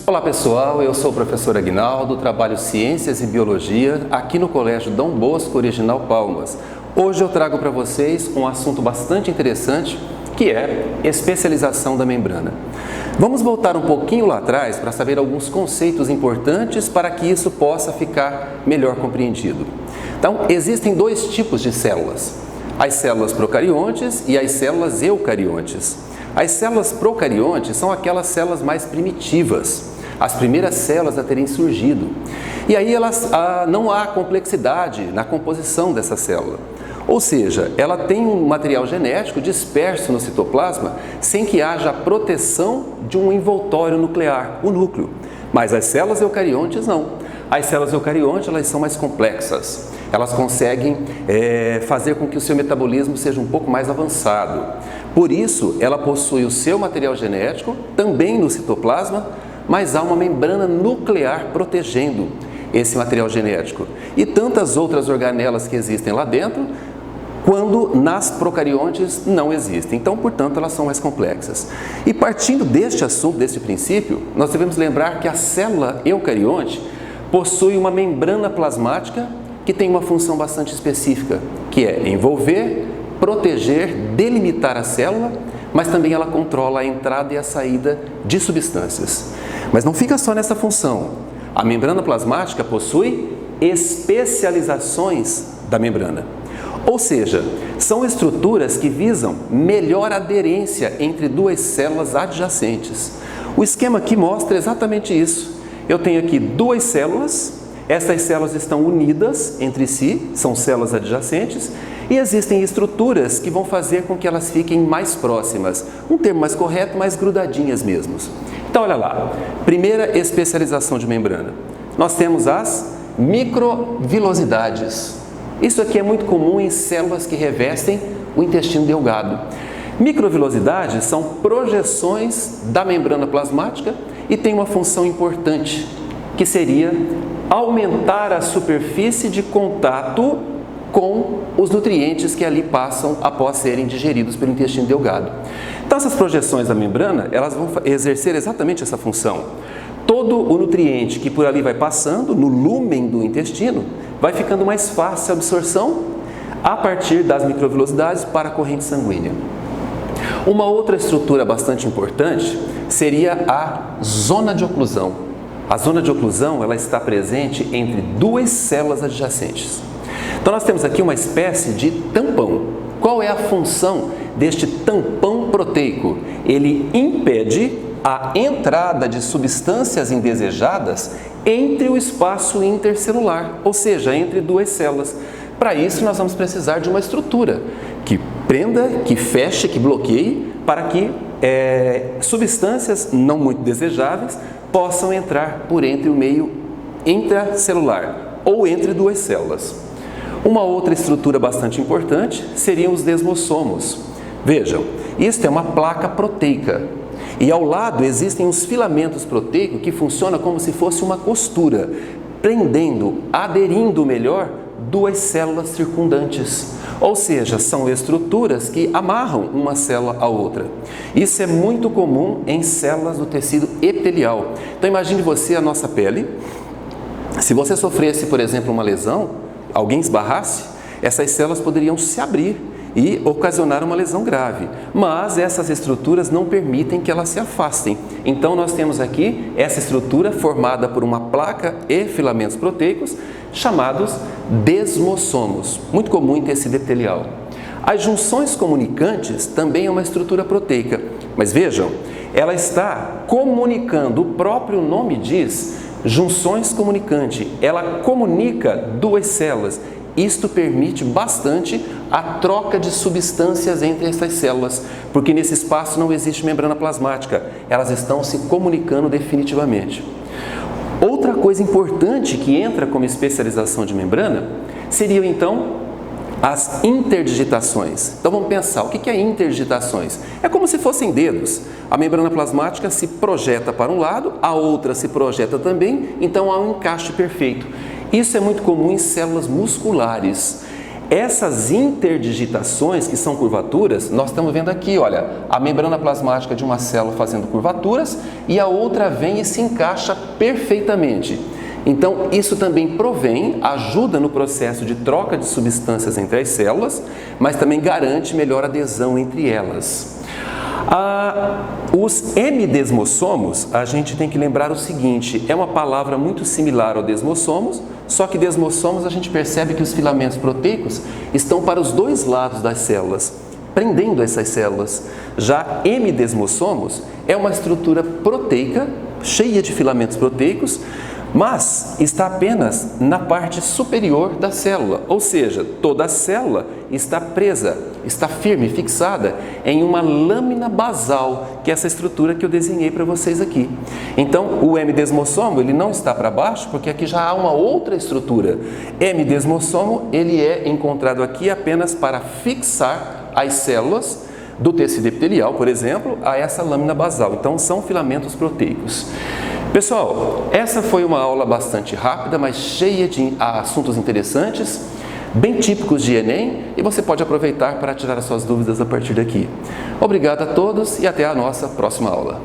Olá pessoal, eu sou o professor Aguinaldo, trabalho Ciências e Biologia aqui no Colégio Dom Bosco Original Palmas. Hoje eu trago para vocês um assunto bastante interessante, que é especialização da membrana. Vamos voltar um pouquinho lá atrás para saber alguns conceitos importantes para que isso possa ficar melhor compreendido. Então, existem dois tipos de células, as células procariontes e as células eucariontes. As células procariontes são aquelas células mais primitivas, as primeiras células a terem surgido. E aí não há complexidade na composição dessa célula. Ou seja, ela tem um material genético disperso no citoplasma sem que haja a proteção de um envoltório nuclear, o núcleo. Mas as células eucariontes não. As células eucariontes elas são mais complexas. Elas conseguem fazer com que o seu metabolismo seja um pouco mais avançado. Por isso, ela possui o seu material genético também no citoplasma, mas há uma membrana nuclear protegendo esse material genético. E tantas outras organelas que existem lá dentro, quando nas procariontes não existem. Então, portanto, elas são mais complexas. E partindo deste assunto, deste princípio, nós devemos lembrar que a célula eucarionte possui uma membrana plasmática que tem uma função bastante específica, que é envolver, proteger, delimitar a célula, mas também ela controla a entrada e a saída de substâncias. Mas não fica só nessa função. A membrana plasmática possui especializações da membrana. Ou seja, são estruturas que visam melhor aderência entre duas células adjacentes. O esquema aqui mostra exatamente isso. Eu tenho aqui duas células, essas células estão unidas entre si, são células adjacentes, e existem estruturas que vão fazer com que elas fiquem mais próximas. Um termo mais correto, mais grudadinhas mesmo. Então, olha lá. Primeira especialização de membrana. Nós temos as microvilosidades. Isso aqui é muito comum em células que revestem o intestino delgado. Microvilosidades são projeções da membrana plasmática e tem uma função importante, que seria aumentar a superfície de contato com os nutrientes que ali passam após serem digeridos pelo intestino delgado. Então, essas projeções da membrana, elas vão exercer exatamente essa função. Todo o nutriente que por ali vai passando, no lúmen do intestino, vai ficando mais fácil a absorção a partir das microvilosidades para a corrente sanguínea. Uma outra estrutura bastante importante seria a zona de oclusão. A zona de oclusão ela está presente entre duas células adjacentes. Então, nós temos aqui uma espécie de tampão. Qual é a função deste tampão proteico? Ele impede a entrada de substâncias indesejadas entre o espaço intercelular, ou seja, entre duas células. Para isso, nós vamos precisar de uma estrutura que prenda, que feche, que bloqueie, para que substâncias não muito desejáveis possam entrar por entre o meio intracelular ou entre duas células. Uma outra estrutura bastante importante seriam os desmossomos. Vejam, isto é uma placa proteica e ao lado existem os filamentos proteicos que funcionam como se fosse uma costura, prendendo, aderindo melhor duas células circundantes. Ou seja, são estruturas que amarram uma célula à outra. Isso é muito comum em células do tecido epitelial. Então imagine você a nossa pele. Se você sofresse, por exemplo, uma lesão, alguém esbarrasse, essas células poderiam se abrir e ocasionar uma lesão grave. Mas essas estruturas não permitem que elas se afastem. Então nós temos aqui essa estrutura formada por uma placa e filamentos proteicos chamados desmossomos, muito comum em tecido epitelial. As junções comunicantes também é uma estrutura proteica, mas vejam, ela está comunicando, o próprio nome diz, junções comunicantes, ela comunica duas células. Isto permite bastante a troca de substâncias entre essas células, porque nesse espaço não existe membrana plasmática, elas estão se comunicando definitivamente. Outra coisa importante que entra como especialização de membrana seriam então as interdigitações. Então vamos pensar, o que é interdigitações? É como se fossem dedos. A membrana plasmática se projeta para um lado, a outra se projeta também, então há um encaixe perfeito. Isso é muito comum em células musculares. Essas interdigitações, que são curvaturas, nós estamos vendo aqui, olha, a membrana plasmática de uma célula fazendo curvaturas e a outra vem e se encaixa perfeitamente. Então, isso também ajuda no processo de troca de substâncias entre as células, mas também garante melhor adesão entre elas. Os hemidesmossomos, a gente tem que lembrar o seguinte, é uma palavra muito similar ao desmossomos, só que desmossomos a gente percebe que os filamentos proteicos estão para os dois lados das células, prendendo essas células. Já hemidesmossomos é uma estrutura proteica, cheia de filamentos proteicos, mas está apenas na parte superior da célula, ou seja, toda a célula está presa, está firme, fixada em uma lâmina basal, que é essa estrutura que eu desenhei para vocês aqui. Então, o hemidesmossomo ele não está para baixo, porque aqui já há uma outra estrutura. Hemidesmossomo ele é encontrado aqui apenas para fixar as células do tecido epitelial, por exemplo, a essa lâmina basal. Então, são filamentos proteicos. Pessoal, essa foi uma aula bastante rápida, mas cheia de assuntos interessantes, bem típicos de Enem, e você pode aproveitar para tirar as suas dúvidas a partir daqui. Obrigado a todos e até a nossa próxima aula.